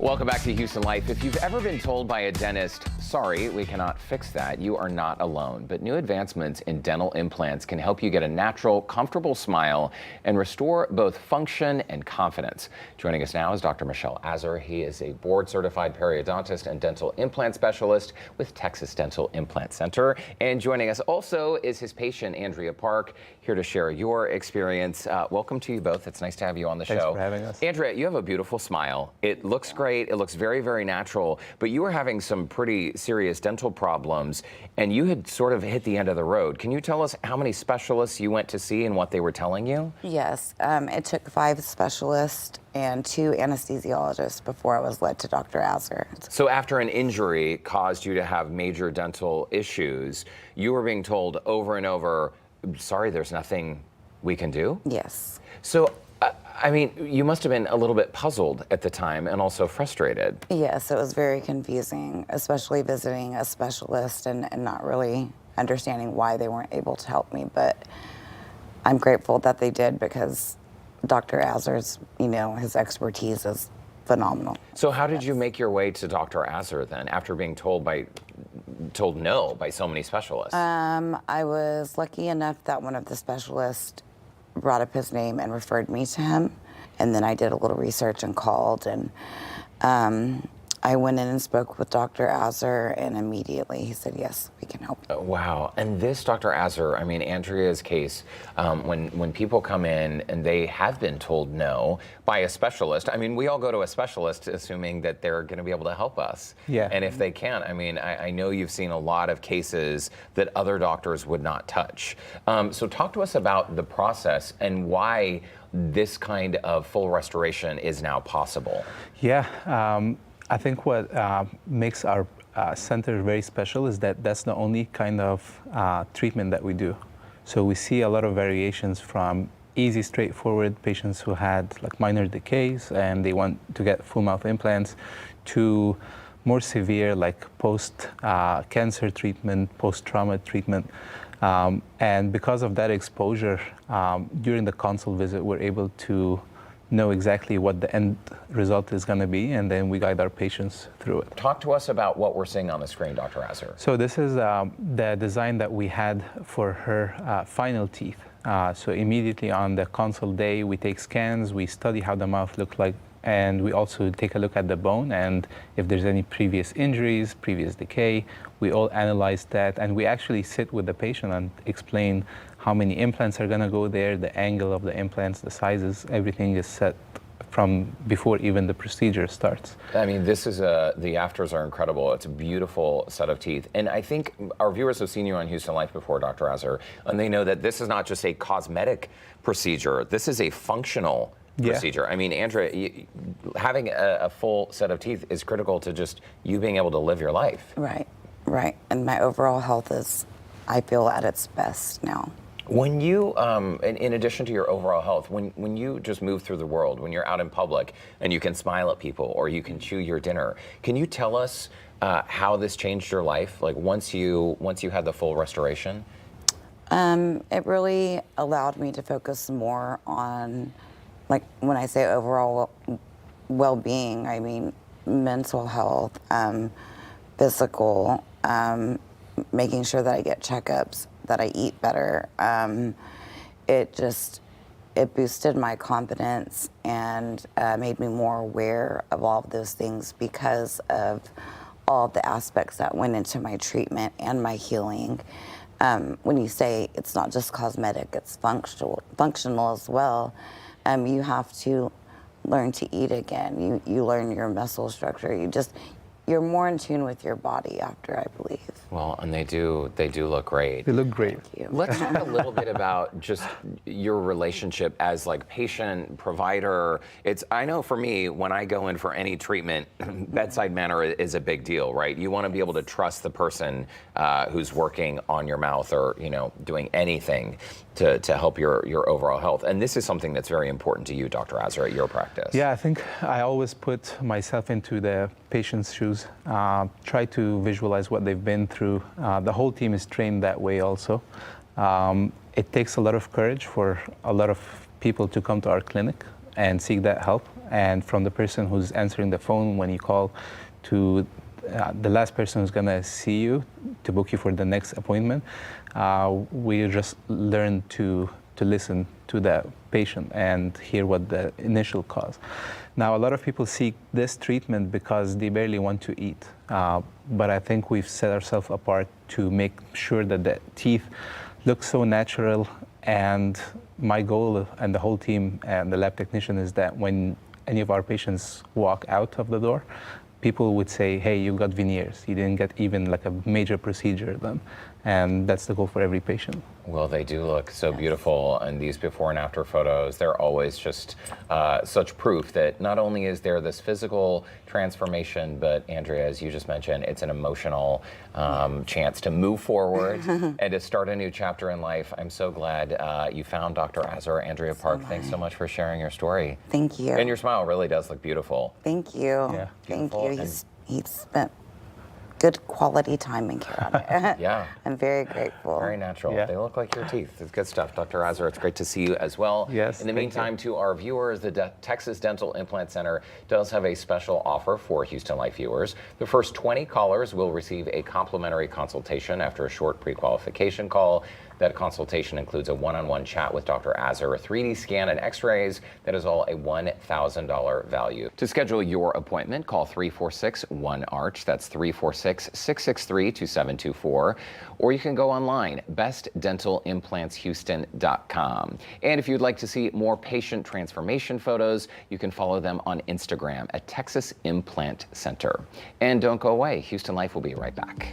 Welcome back to Houston Life. If you've ever been told by a dentist, sorry, we cannot fix that, you are not alone. But new advancements in dental implants can help you get a natural, comfortable smile and restore both function and confidence. Joining us now is Dr. Michel Azar. He is a board-certified periodontist and dental implant specialist with Texas Dental Implant Center. And joining us also is his patient, Andrea Park, here to share your experience. Welcome to you both. It's nice to have you on the show. Thanks for having us. Andrea, you have a beautiful smile. It looks great. It looks very, very natural, but you were having some pretty serious dental problems and you had sort of hit the end of the road. Can you tell us how many specialists you went to see and what they were telling you? Yes, it took 5 specialists and 2 anesthesiologists before I was led to Dr. Azar. So after an injury caused you to have major dental issues, you were being told over and over, sorry, there's nothing we can do? Yes. So I mean, you must have been a little bit puzzled at the time and also frustrated. Yes, it was very confusing, especially visiting a specialist and not really understanding why they weren't able to help me. But I'm grateful that they did because Dr. Azar's, his expertise is phenomenal. So how did you make your way to Dr. Azar then after being told no by so many specialists? I was lucky enough that one of the specialists brought up his name and referred me to him. And then I did a little research and called, and I went in and spoke with Dr. Azar, and immediately he said, yes, we can help you. Wow. And this Dr. Azar, I mean, Andrea's case, when people come in and they have been told no by a specialist, I mean, we all go to a specialist assuming that they're going to be able to help us. Yeah. And if they can't, I mean, I know you've seen a lot of cases that other doctors would not touch. So talk to us about the process and why this kind of full restoration is now possible. Yeah. I think what makes our center very special is that that's the only kind of treatment that we do. So we see a lot of variations from easy, straightforward patients who had like minor decays and they want to get full mouth implants to more severe like post-cancer treatment, post-trauma treatment. And because of that exposure, during the consult visit, we're able to know exactly what the end result is going to be, and then we guide our patients through it. Talk to us about what we're seeing on the screen, Dr. Azar. So this is the design that we had for her final teeth. So immediately on the consult day, we take scans, we study how the mouth looked like, and we also take a look at the bone, and if there's any previous injuries, previous decay, we all analyze that, and we actually sit with the patient and explain how many implants are going to go there, the angle of the implants, the sizes, everything is set from before even the procedure starts. I mean, the afters are incredible. It's a beautiful set of teeth. And I think our viewers have seen you on Houston Life before, Dr. Azar, and they know that this is not just a cosmetic procedure. This is a functional procedure. I mean, Andrea, having a full set of teeth is critical to just you being able to live your life. Right, right. And my overall health is, I feel, at its best now. When you, in addition to your overall health, when you just move through the world, when you're out in public and you can smile at people or you can chew your dinner, can you tell us how this changed your life? Like once you had the full restoration? It really allowed me to focus more on, like when I say overall well-being, I mean mental health, physical, making sure that I get checkups, that I eat better. It boosted my confidence and made me more aware of all of those things because of all of the aspects that went into my treatment and my healing. When you say it's not just cosmetic, it's functional as well, you have to learn to eat again. You learn your muscle structure. You're more in tune with your body after, I believe. Well, and they do look great. They look great. Thank you. Let's talk a little bit about just your relationship as like patient, provider. I know for me, when I go in for any treatment, bedside manner is a big deal, right? You want to be able to trust the person who's working on your mouth or, doing anything to help your overall health. And this is something that's very important to you, Dr. Azar, at your practice. Yeah, I think I always put myself into the patient's shoes, try to visualize what they've been through. The whole team is trained that way also. It takes a lot of courage for a lot of people to come to our clinic and seek that help. And from the person who's answering the phone when you call to the last person who's going to see you to book you for the next appointment, we just learn to listen to the patient and hear what the initial cause. Now, a lot of people seek this treatment because they barely want to eat. But I think we've set ourselves apart to make sure that the teeth look so natural. And my goal and the whole team and the lab technician is that when any of our patients walk out of the door, people would say, hey, you got veneers. You didn't get even like a major procedure done. And that's the goal for every patient. Well, they do look so beautiful, and these before and after photos, they're always just such proof that not only is there this physical transformation, but Andrea, as you just mentioned, it's an emotional chance to move forward and to start a new chapter in life. I'm so glad you found Dr. Azar. Andrea Park, thanks so much for sharing your story. Thank you. And your smile really does look beautiful. Thank you. Yeah. Thank Beautiful. you. He's spent good quality time in care of it. Yeah. I'm very grateful. Very natural. Yeah. They look like your teeth. It's good stuff. Dr. Azar, it's great to see you as well. Yes, In the thank meantime, to our viewers, the Texas Dental Implant Center does have a special offer for Houston Life viewers. The first 20 callers will receive a complimentary consultation after a short pre-qualification call. That consultation includes a one-on-one chat with Dr. Azar, a 3D scan and x-rays. That is all a $1,000 value. To schedule your appointment, call 346-1ARCH. That's 346-663-2724. Or you can go online, bestdentalimplantshouston.com. And if you'd like to see more patient transformation photos, you can follow them on Instagram at Texas Implant Center. And don't go away. Houston Life will be right back.